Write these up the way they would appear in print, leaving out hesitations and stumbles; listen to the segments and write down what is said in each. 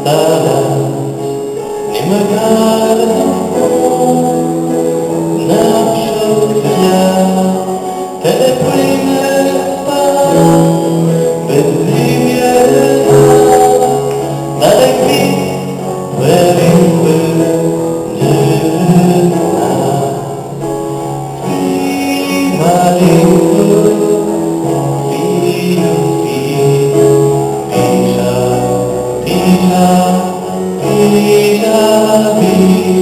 Tada, nie ma gada, naprzód dnia, telepłynie pan, bez imienia, dalej kwit, weryły, nyrna. I malinku, piju, piju, pisza, pisza, pisza, pisza,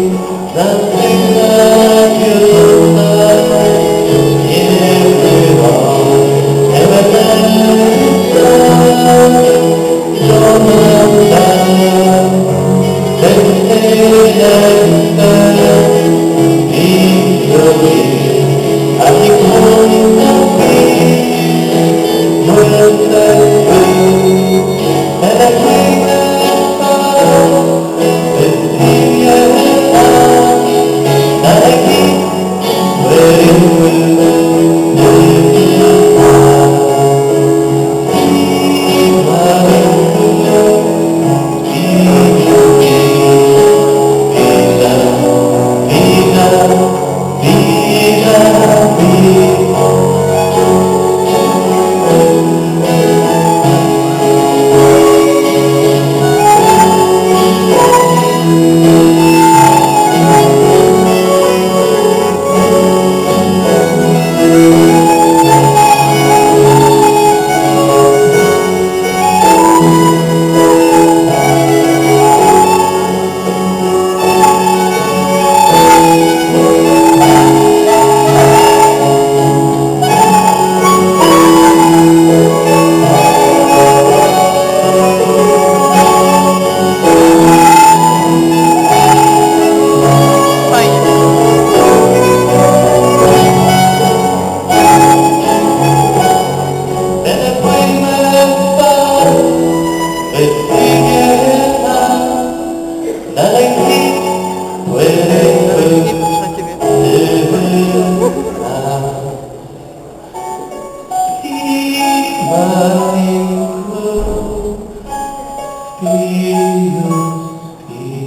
zaczyna wiosna, nie była, nie będę żona dana, ten i robi, a nikt nie mówi, muerte był, telepłynie pan, bez imienia, dalej kwit, weryły, nyrna. I malinku, piju, pisza, pisza, pisza, pisza. Dalej kwit, weryły, nyrna. I malinku, piju, pisza, pisza,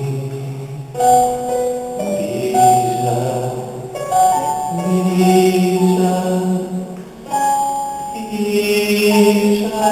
pisza.